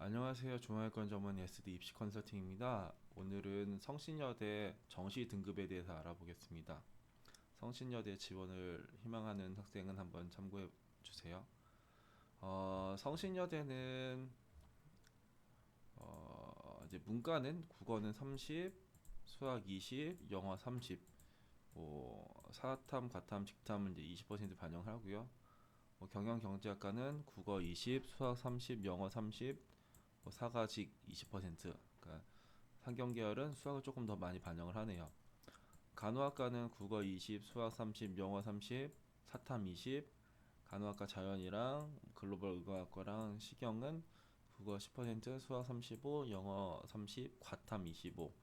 안녕하세요. 중앙외권 전문 SD 입시 컨설팅입니다. 오늘은 성신여대 정시 등급에 대해서 알아보겠습니다. 성신여대 지원을 희망하는 학생은 한번 참고해 주세요. 성신여대는 이제 문과는 국어는 30, 수학 20, 영어 30, 사탐, 과탐, 직탐은 이제 20% 반영하고요. 경영경제학과는 국어 20, 수학 30, 영어 30, 사과직 20%. 그러니까 상경계열은 수학을 조금 더 많이 반영을 하네요. 간호학과는 국어 20, 수학 30, 영어 30, 사탐 20. 간호학과 자연이랑 글로벌 의과학과랑 시경은 국어 10%, 수학 35, 영어 30, 과탐 25.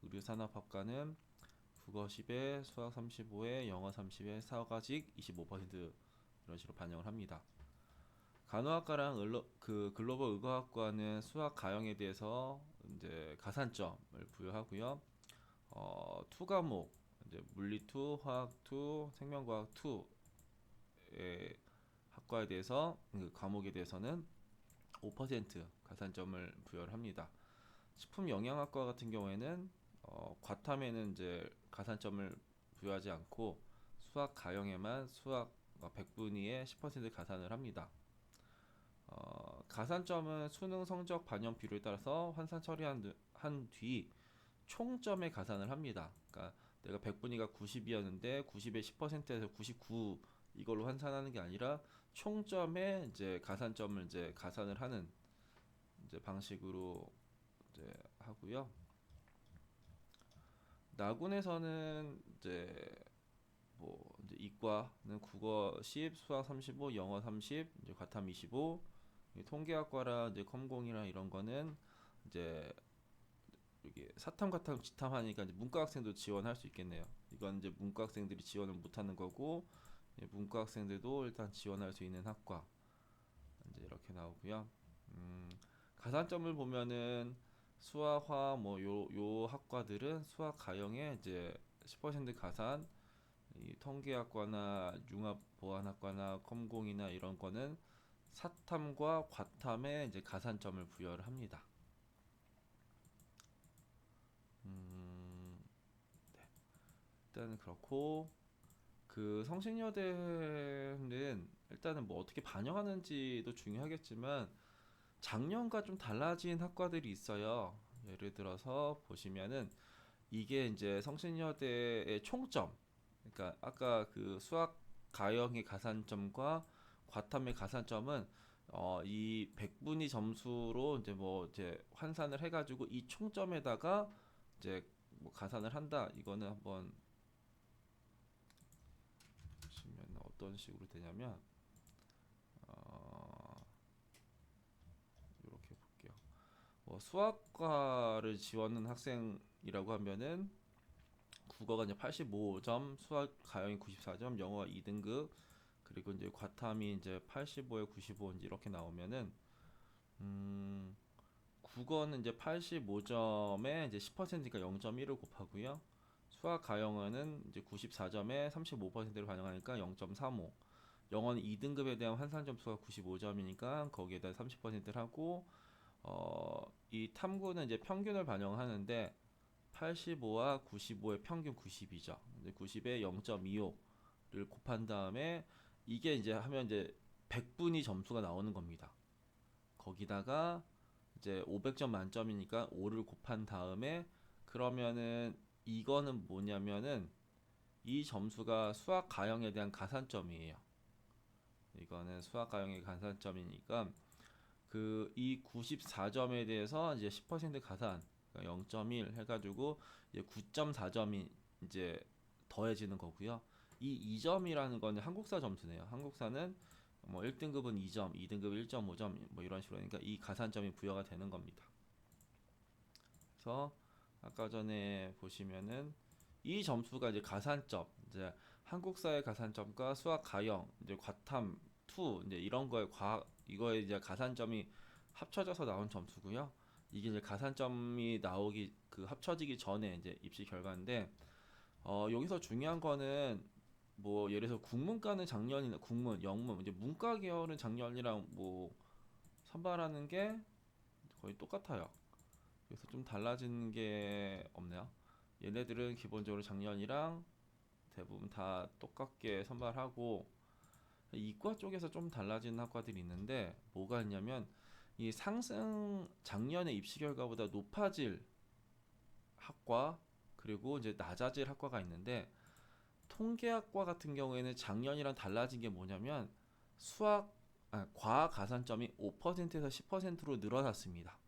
의료산업학과는 국어 10에 수학 35에 영어 30에 사과직 25% 이런 식으로 반영을 합니다. 간호학과랑 글로벌 의과학과는 수학 가형에 대해서 이제 가산점을 부여하고요. 투 과목 이제 물리 2, 화학 2, 생명과학 2의 학과에 대해서 그 과목에 대해서는 5% 가산점을 부여를 합니다. 식품영양학과 같은 경우에는 과탐에는 이제 가산점을 부여하지 않고 수학 가형에만 수학 100분위에 10% 가산을 합니다. 가산점은 수능 성적 반영 비율에 따라서 환산 처리한 뒤 총점에 가산을 합니다. 그러니까 내가 100분위가 90이었는데 90의 10%에서 99 이걸로 환산하는 게 아니라 총점에 이제 가산점을 이제 가산을 하는 이제 방식으로 이제 하고요. 나군에서는 이제 이과는 국어 10, 수학 35, 영어 30, 이제 과탐 25. 통계학과라 이제 컴공이랑 이런 거는 이제 이게 사탐, 과탐, 지탐 하니까 이제 문과 학생도 지원할 수 있겠네요. 이건 이제 문과 학생들이 지원을 못하는 거고, 문과 학생들도 일단 지원할 수 있는 학과 이제 이렇게 나오고요. 가산점을 보면은 수학, 화학 요 학과들은 수학 가형에 이제 10% 가산, 이 통계학과나 융합보안학과나 컴공이나 이런 거는 사탐과 과탐에 이제 가산점을 부여를 합니다. 음, 일단은 그렇고 그 성신여대는 일단은 뭐 어떻게 반영하는지도 중요하겠지만 작년과 좀 달라진 학과들이 있어요. 예를 들어서 보시면은 이게 이제 성신여대의 총점, 그러니까 아까 그 수학 가형의 가산점과 과탐의 가산점은 이 100분위 점수로 이제 뭐 이제 환산을 해가지고 이 총점에다가 이제 뭐 가산을 한다. 이거는 한번 보시면 어떤 식으로 되냐면 어, 이렇게 볼게요. 수학과를 지원하는 학생이라고 하면은 국어가 이제 85점, 수학 가형이 94점, 영어 2등급, 그리고 이제 과탐이 이제 85에 95 이제 이렇게 나오면은 음, 국어는 이제 85점에 이제 10%니까 0.1을 곱하고요. 수학 가형어는 이제 94점에 35%를 반영하니까 0.35. 영어는 2등급에 대한 환산 점수가 95점이니까 거기에다 30%를 하고 이 탐구는 이제 평균을 반영하는데 85와 95의 평균 92죠. 90에 0.25를 곱한 다음에 이게 이제 하면 이제 100분위 점수가 나오는 겁니다. 거기다가 이제 500점 만점이니까 5를 곱한 다음에 그러면은 이거는 뭐냐면은 이 점수가 수학 가형에 대한 가산점이에요. 이거는 수학 가형의 가산점이니까 그 이 94점에 대해서 이제 10% 가산, 그러니까 0.1 해가지고 이제 9.4점이 이제 더해지는 거고요. 이 2점이라는 거는 한국사 점수네요. 한국사는 뭐 1등급은 2점, 2등급 1.5점 뭐 이런 식으로 하니까 이 가산점이 부여가 되는 겁니다. 그래서 아까 전에 보시면은 이 점수가 이제 가산점, 이제 한국사의 가산점과 수학 가형, 이제 과탐 2 이제 이런 거에 이거에 이제 가산점이 합쳐져서 나온 점수고요. 이게 이제 가산점이 나오기 그 합쳐지기 전에 이제 입시 결과인데 여기서 중요한 거는 뭐 예를 들어서 국문과는 작년이나 국문, 영문 이제 문과 계열은 작년이랑 뭐 선발하는 게 거의 똑같아요. 그래서 좀 달라진 게 없네요. 얘네들은 기본적으로 작년이랑 대부분 다 똑같게 선발하고, 이과 쪽에서 좀 달라진 학과들이 있는데 뭐가 있냐면, 이 상승 작년에 입시 결과보다 높아질 학과, 그리고 이제 낮아질 학과가 있는데, 통계학과 같은 경우에는 작년이랑 달라진 게 뭐냐면 과학 가산점이 5%에서 10%로 늘어났습니다.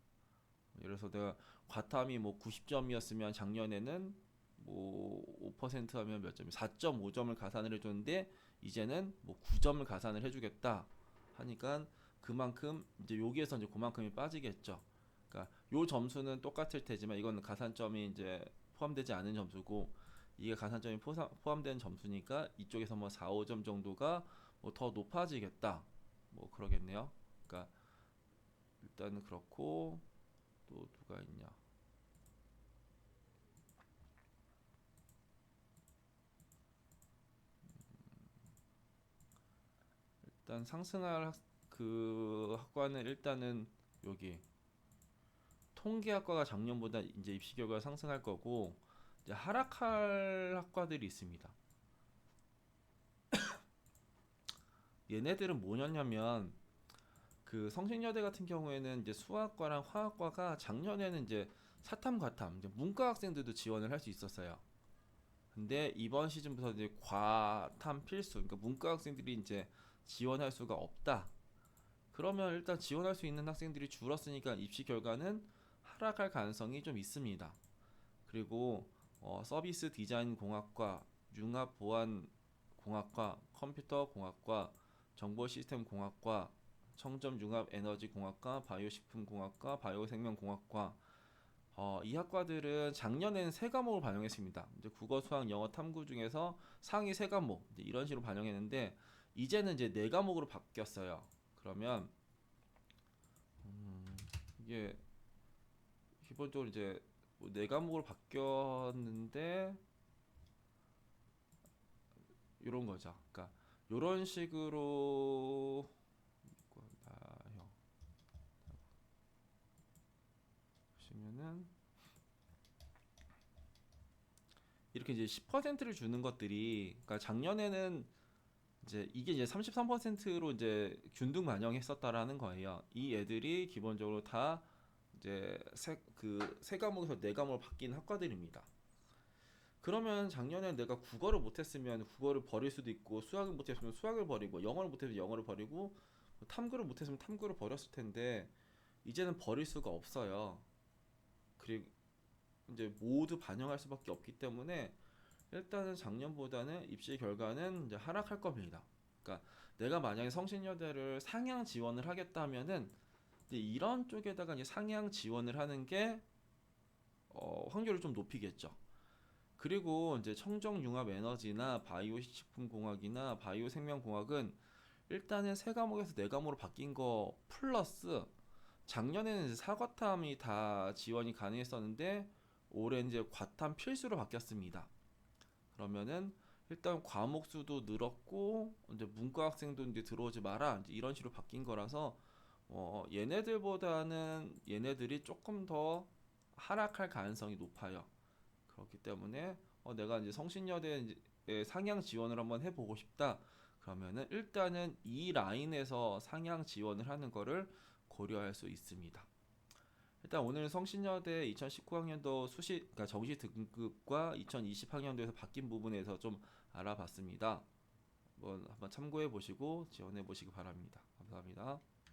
예를 들어서 내가 과탐이 뭐 90점이었으면 작년에는 뭐 5% 하면 몇 점이 4.5점을 가산을 해줬는데, 이제는 뭐 9점을 가산을 해주겠다 하니까 그만큼 이제 여기에서 이제 그만큼이 빠지겠죠. 그러니까 요 점수는 똑같을 테지만 이건 가산점이 이제 포함되지 않은 점수고, 이게 가산점이 포함된 점수니까 이쪽에서 뭐 4, 5점 정도가 뭐 더 높아지겠다, 뭐 그러겠네요. 그러니까 일단은 그렇고, 또 누가 있냐. 일단 상승할 그 학과는 일단은 여기 통계학과가 작년보다 이제 입시 결과가 상승할 거고, 이제 하락할 학과들이 있습니다. 얘네들은 뭐냐면, 그 성신여대 같은 경우에는 이제 수학과랑 화학과가 작년에는 이제 사탐 과탐 이제 문과 학생들도 지원을 할 수 있었어요. 근데 이번 시즌부터 이제 과탐 필수, 그러니까 문과 학생들이 이제 지원할 수가 없다. 그러면 일단 지원할 수 있는 학생들이 줄었으니까 입시 결과는 하락할 가능성이 좀 있습니다. 그리고 서비스 디자인 공학과, 융합 보안 공학과, 컴퓨터 공학과, 정보 시스템 공학과, 청점 융합 에너지 공학과, 바이오 식품 공학과, 바이오 생명 공학과, 이 학과들은 작년에는 세 과목을 반영했습니다. 이제 국어, 수학, 영어, 탐구 중에서 상위 세 과목 이제 이런 식으로 반영했는데, 이제는 이제 네 과목으로 바뀌었어요. 그러면 이게 기본적으로 이제 뭐네 과목으로 바뀌었는데 이런 거죠. 그러니까 이런 식으로 보시면은 이렇게 이제 10%를 주는 것들이, 그러니까 작년에는 이제 이게 이제 33%로 이제 균등 반영했었다라는 거예요. 이 애들이 기본적으로 다 이제 세 과목에서 네 과목으로 바뀐 학과들입니다. 그러면 작년에 내가 국어를 못했으면 국어를 버릴 수도 있고, 수학을 못했으면 수학을 버리고, 영어를 못했으면 영어를 버리고, 탐구를 못했으면 탐구를 버렸을 텐데, 이제는 버릴 수가 없어요. 그리고 이제 모두 반영할 수밖에 없기 때문에 일단은 작년보다는 입시 결과는 이제 하락할 겁니다. 그러니까 내가 만약에 성신여대를 상향 지원을 하겠다면은 이제 이런 쪽에다가 이제 상향 지원을 하는 게 확률을 좀 높이겠죠. 그리고 이제 청정융합 에너지나 바이오 식품공학이나 바이오 생명공학은 일단은 세 과목에서 네 과목으로 바뀐 거 플러스, 작년에는 이제 사과탐이 다 지원이 가능했었는데 올해 이제 과탐 필수로 바뀌었습니다. 그러면은 일단 과목 수도 늘었고, 이제 문과 학생도 이제 들어오지 마라 이제 이런 식으로 바뀐 거라서 얘네들보다는 얘네들이 조금 더 하락할 가능성이 높아요. 그렇기 때문에 내가 이제 성신여대에 상향 지원을 한번 해보고 싶다. 그러면은 일단은 이 라인에서 상향 지원을 하는 거를 고려할 수 있습니다. 일단 오늘 성신여대 2019학년도 그러니까 정시 등급과 2020학년도에서 바뀐 부분에서 좀 알아봤습니다. 한번 참고해 보시고 지원해 보시기 바랍니다. 감사합니다.